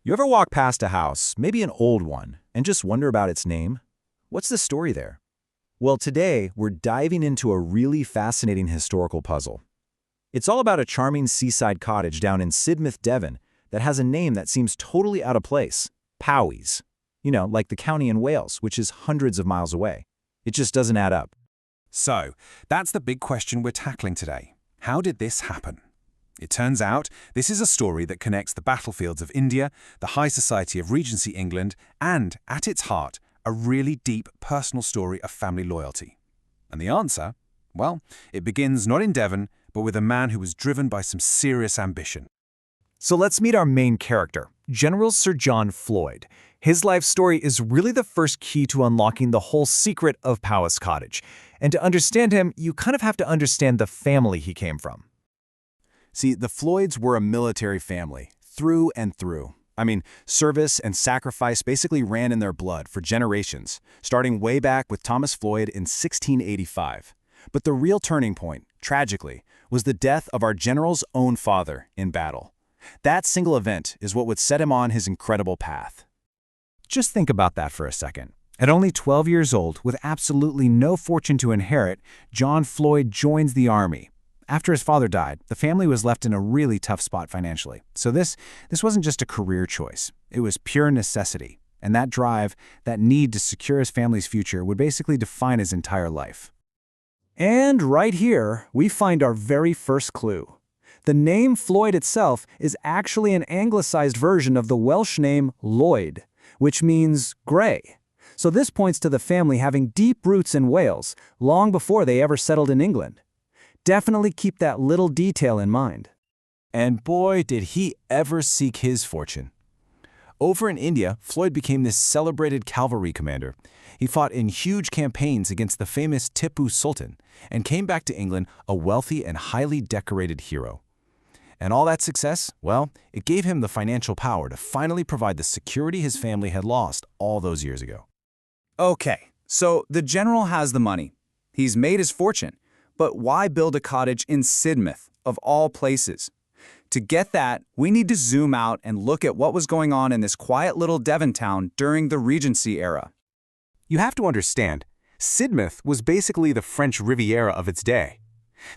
You ever walk past a house, maybe an old one, and just wonder about its name? What's the story there? Well, today we're diving into a really fascinating historical puzzle. It's all about a charming seaside cottage down in Sidmouth, Devon, that has a name that seems totally out of place, Powys. You know, like the county in Wales, which is hundreds of miles away. It just doesn't add up. So, that's the big question we're tackling today. How did this happen? It turns out this is a story that connects the battlefields of India, the high society of Regency England, and, at its heart, a really deep personal story of family loyalty. And the answer? Well, it begins not in Devon, but with a man who was driven by some serious ambition. So let's meet our main character, General Sir John Floyd. His life story is really the first key to unlocking the whole secret of Powys Cottage. And to understand him, you kind of have to understand the family he came from. See, the Floyds were a military family, through and through. I mean, service and sacrifice basically ran in their blood for generations, starting way back with Thomas Floyd in 1685. But the real turning point, tragically, was the death of our general's own father in battle. That single event is what would set him on his incredible path. Just think about that for a second. At only 12 years old, with absolutely no fortune to inherit, John Floyd joins the army. After his father died, the family was left in a really tough spot financially. So this wasn't just a career choice. It was pure necessity. And that drive, that need to secure his family's future would basically define his entire life. And right here, we find our very first clue. The name Floyd itself is actually an anglicized version of the Welsh name Lloyd, which means gray. So this points to the family having deep roots in Wales, long before they ever settled in England. Definitely keep that little detail in mind. And boy, did he ever seek his fortune. Over in India, Floyd became this celebrated cavalry commander. He fought in huge campaigns against the famous Tipu Sultan and came back to England a wealthy and highly decorated hero. And all that success, well, it gave him the financial power to finally provide the security his family had lost all those years ago. Okay, so the general has the money. He's made his fortune. But why build a cottage in Sidmouth, of all places? To get that, we need to zoom out and look at what was going on in this quiet little Devon town during the Regency era. You have to understand, Sidmouth was basically the French Riviera of its day.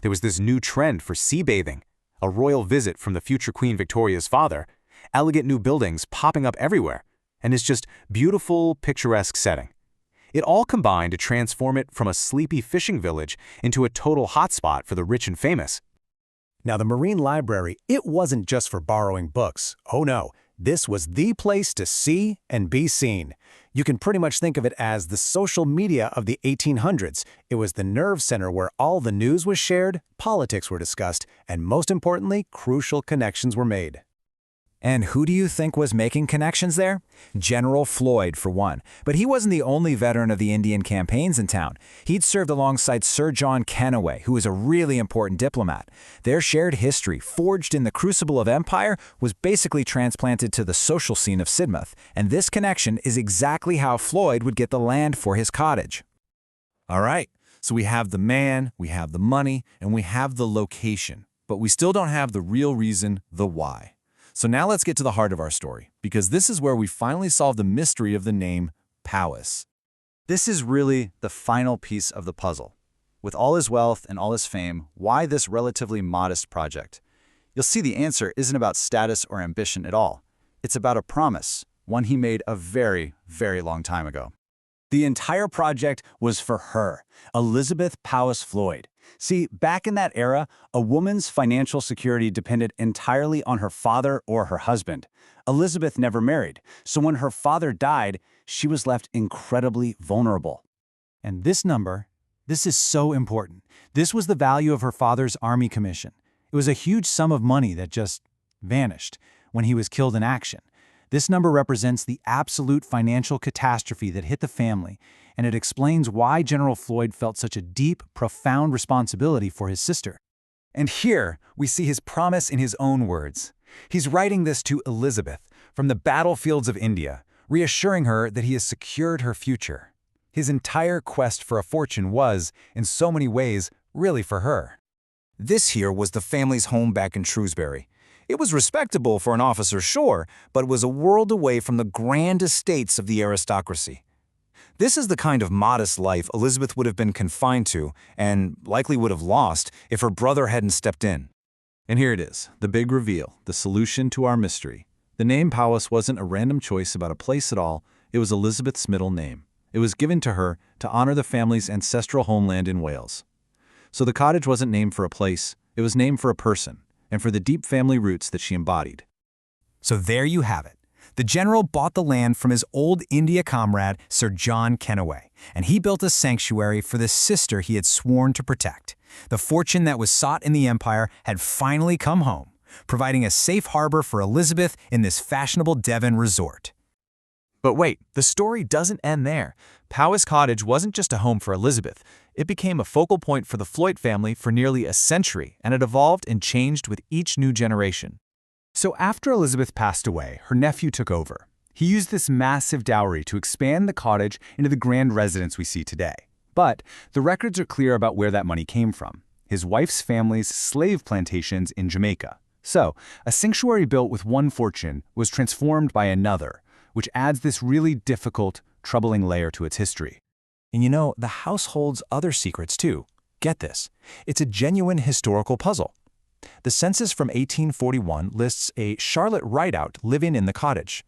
There was this new trend for sea bathing, a royal visit from the future Queen Victoria's father, elegant new buildings popping up everywhere, and it's just beautiful, picturesque setting. It all combined to transform it from a sleepy fishing village into a total hotspot for the rich and famous. Now, the Marine Library, it wasn't just for borrowing books. Oh no, this was the place to see and be seen. You can pretty much think of it as the social media of the 1800s. It was the nerve center where all the news was shared, politics were discussed, and most importantly, crucial connections were made. And who do you think was making connections there? General Floyd, for one. But he wasn't the only veteran of the Indian campaigns in town. He'd served alongside Sir John Kenaway, who was a really important diplomat. Their shared history, forged in the crucible of empire, was basically transplanted to the social scene of Sidmouth. And this connection is exactly how Floyd would get the land for his cottage. All right, so we have the man, we have the money, and we have the location. But we still don't have the real reason, the why. So now let's get to the heart of our story, because this is where we finally solve the mystery of the name Powys. This is really the final piece of the puzzle. With all his wealth and all his fame, why this relatively modest project? You'll see the answer isn't about status or ambition at all. It's about a promise, one he made a very, very long time ago. The entire project was for her, Elizabeth Powys Floyd. See, back in that era, a woman's financial security depended entirely on her father or her husband. Elizabeth never married, so when her father died, she was left incredibly vulnerable. And this number, this is so important. This was the value of her father's army commission. It was a huge sum of money that just vanished when he was killed in action. This number represents the absolute financial catastrophe that hit the family, and it explains why General Floyd felt such a deep, profound responsibility for his sister. And here, we see his promise in his own words. He's writing this to Elizabeth from the battlefields of India, reassuring her that he has secured her future. His entire quest for a fortune was, in so many ways, really for her. This here was the family's home back in Shrewsbury. It was respectable for an officer, sure, but was a world away from the grand estates of the aristocracy. This is the kind of modest life Elizabeth would have been confined to, and likely would have lost, if her brother hadn't stepped in. And here it is, the big reveal, the solution to our mystery. The name Powys wasn't a random choice about a place at all, it was Elizabeth's middle name. It was given to her to honor the family's ancestral homeland in Wales. So the cottage wasn't named for a place, it was named for a person, and for the deep family roots that she embodied. So there you have it. The general bought the land from his old India comrade, Sir John Kennaway, and he built a sanctuary for the sister he had sworn to protect. The fortune that was sought in the empire had finally come home, providing a safe harbor for Elizabeth in this fashionable Devon resort. But wait, the story doesn't end there. Powys Cottage wasn't just a home for Elizabeth. It became a focal point for the Floyd family for nearly a century, and it evolved and changed with each new generation. So after Elizabeth passed away, her nephew took over. He used this massive dowry to expand the cottage into the grand residence we see today. But the records are clear about where that money came from: his wife's family's slave plantations in Jamaica. So, a sanctuary built with one fortune was transformed by another, which adds this really difficult, troubling layer to its history. And you know, the house holds other secrets too. Get this, it's a genuine historical puzzle. The census from 1841 lists a Charlotte Rideout living in the cottage.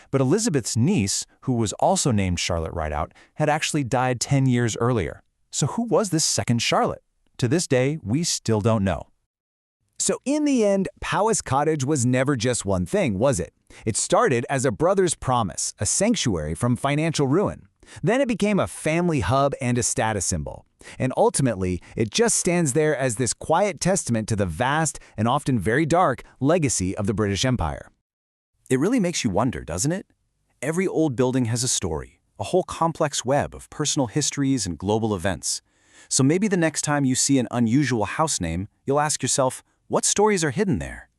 But Elizabeth's niece, who was also named Charlotte Rideout, had actually died 10 years earlier. So who was this second Charlotte? To this day, we still don't know. So in the end, Powys Cottage was never just one thing, was it? It started as a brother's promise, a sanctuary from financial ruin. Then it became a family hub and a status symbol. And ultimately, it just stands there as this quiet testament to the vast and often very dark legacy of the British Empire. It really makes you wonder, doesn't it? Every old building has a story, a whole complex web of personal histories and global events. So maybe the next time you see an unusual house name, you'll ask yourself, what stories are hidden there?